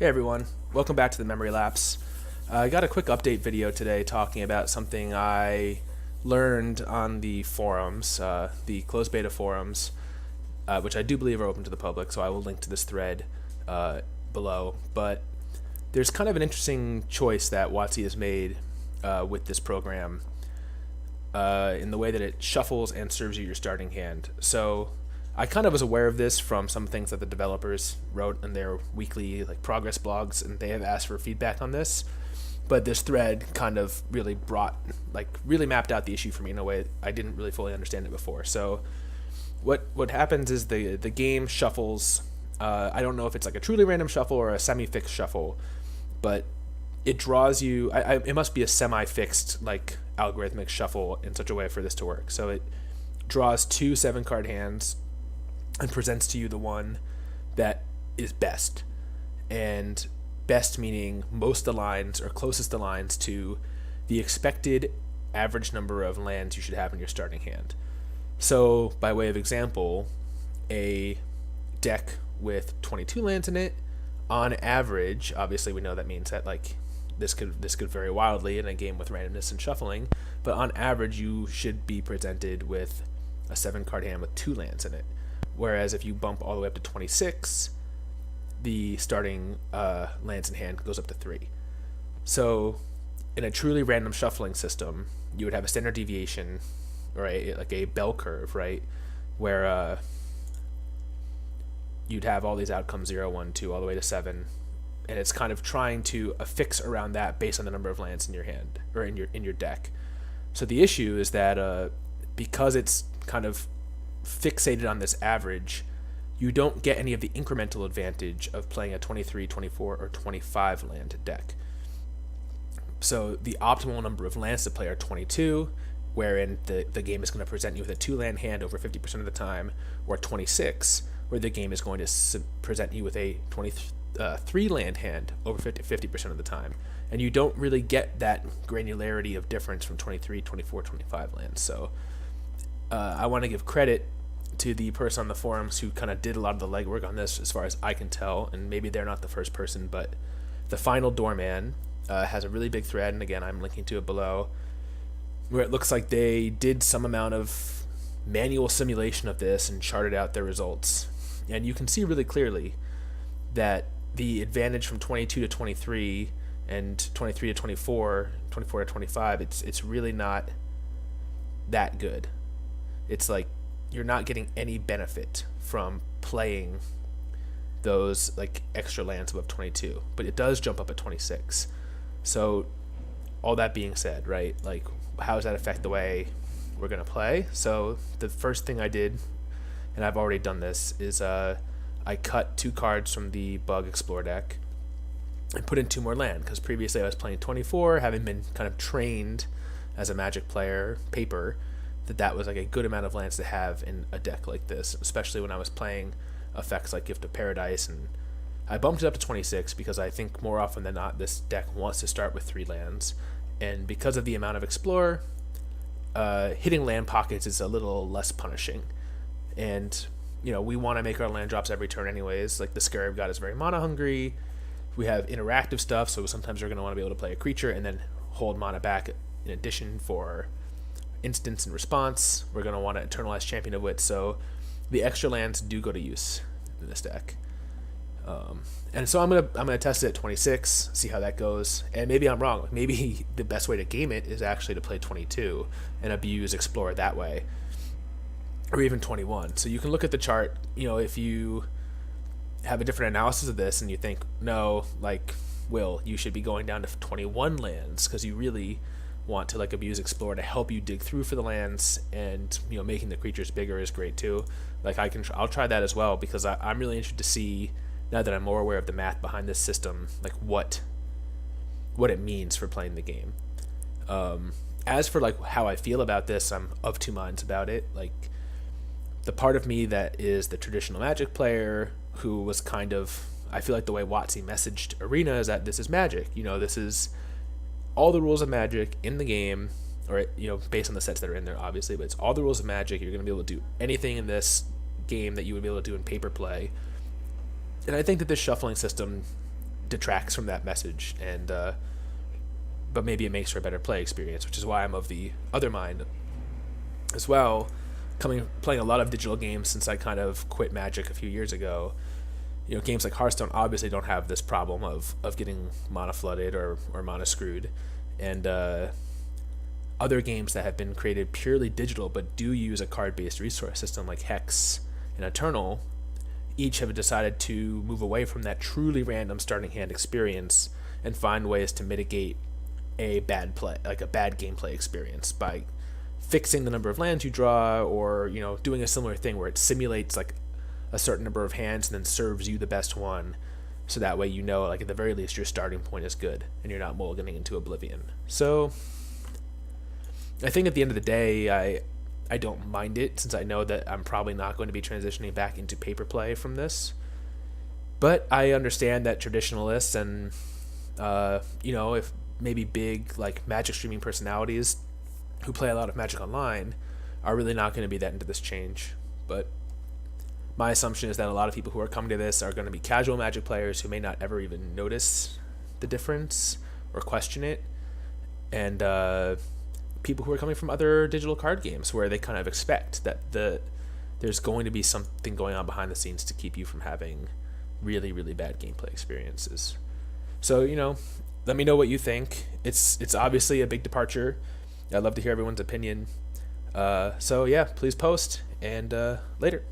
Hey everyone, welcome back to the Memory Lapse. I got a quick update video today talking about something I learned on the forums, the closed beta forums, which I do believe are open to the public, so I will link to this thread below. But there's kind of an interesting choice that WotC has made with this program in the way that it shuffles and serves you your starting hand. So I kind of was aware of this from some things that the developers wrote in their weekly progress blogs, and they have asked for feedback on this. But this thread kind of really really mapped out the issue for me in a way I didn't really fully understand it before. So what happens is the game shuffles. I don't know if it's like a truly random shuffle or a semi-fixed shuffle, but it draws you. It must be a semi-fixed algorithmic shuffle in such a way for this to work. So it draws two 7-card hands and presents to you the one that is best. And best meaning most aligns or closest aligns to the expected average number of lands you should have in your starting hand. So by way of example, a deck with 22 lands in it, on average, obviously we know that means that this could vary wildly in a game with randomness and shuffling, but on average you should be presented with a 7-card hand with 2 lands in it. Whereas if you bump all the way up to 26, the starting lands in hand goes up to 3. So in a truly random shuffling system, you would have a standard deviation, or a bell curve, right? Where you'd have all these outcomes 0, 1, 2, all the way to 7, and it's kind of trying to affix around that based on the number of lands in your hand or in your deck. So the issue is that because it's kind of fixated on this average, you don't get any of the incremental advantage of playing a 23, 24, or 25 land deck. So the optimal number of lands to play are 22, wherein the game is going to present you with a 2-land hand over 50% of the time, or 26, where the game is going to present you with a 23-land hand over 50% of the time. And you don't really get that granularity of difference from 23, 24, 25 lands. So I want to give credit to the person on the forums who kind of did a lot of the legwork on this, as far as I can tell, and maybe they're not the first person, but the Final Doorman has a really big thread, and again, I'm linking to it below, where it looks like they did some amount of manual simulation of this and charted out their results. And you can see really clearly that the advantage from 22 to 23 and 23 to 24, 24 to 25, it's really not that good. It's like you're not getting any benefit from playing those extra lands above 22, but it does jump up at 26. So all that being said, right, how does that affect the way we're going to play? So the first thing I did, and I've already done this, is I cut 2 cards from the Bug Explore deck and put in 2 more land, because previously I was playing 24, having been kind of trained as a Magic player, paper, that was a good amount of lands to have in a deck like this, especially when I was playing effects like Gift of Paradise. And I bumped it up to 26 because I think more often than not this deck wants to start with 3 lands, and because of the amount of Explore, hitting land pockets is a little less punishing. And we want to make our land drops every turn anyways. The Scarab God is very mana hungry. We have interactive stuff, so sometimes you're going to want to be able to play a creature and then hold mana back in addition for instance and response. We're going to want to Eternalized Champion of Wit, so the extra lands do go to use in this deck. And so I'm gonna test it at 26, see how that goes, and maybe I'm wrong. Maybe the best way to game it is actually to play 22 and abuse Explorer that way, or even 21. So you can look at the chart. If you have a different analysis of this and you think, no, Will, you should be going down to 21 lands because you really want to abuse Explorer to help you dig through for the lands, and making the creatures bigger is great too. I'll try that as well, because I'm really interested to see, now that I'm more aware of the math behind this system, what it means for playing the game. As for how I feel about this, I'm of 2 minds about it. The part of me that is the traditional Magic player, who was kind of, I feel the way WotC messaged Arena is that this is Magic. This is all the rules of Magic in the game, or based on the sets that are in there, obviously, but it's all the rules of Magic. You're going to be able to do anything in this game that you would be able to do in paper play. And I think that this shuffling system detracts from that message, and but maybe it makes for a better play experience, which is why I'm of the other mind as well. Playing a lot of digital games since I kind of quit Magic a few years ago. Games like Hearthstone obviously don't have this problem of getting mana flooded or mana screwed, and other games that have been created purely digital but do use a card-based resource system like Hex and Eternal, each have decided to move away from that truly random starting hand experience and find ways to mitigate a bad gameplay experience by fixing the number of lands you draw, or doing a similar thing where it simulates like a certain number of hands and then serves you the best one, so that way like at the very least your starting point is good and you're not mulliganing into oblivion. So I think at the end of the day, I don't mind it, since I know that I'm probably not going to be transitioning back into paper play from this. But I understand that traditionalists and if maybe big like Magic streaming personalities who play a lot of Magic Online are really not going to be that into this change. But my assumption is that a lot of people who are coming to this are going to be casual Magic players who may not ever even notice the difference or question it, and people who are coming from other digital card games where they kind of expect that there's going to be something going on behind the scenes to keep you from having really, really bad gameplay experiences. So, let me know what you think. It's obviously a big departure. I'd love to hear everyone's opinion. So yeah, please post, and later.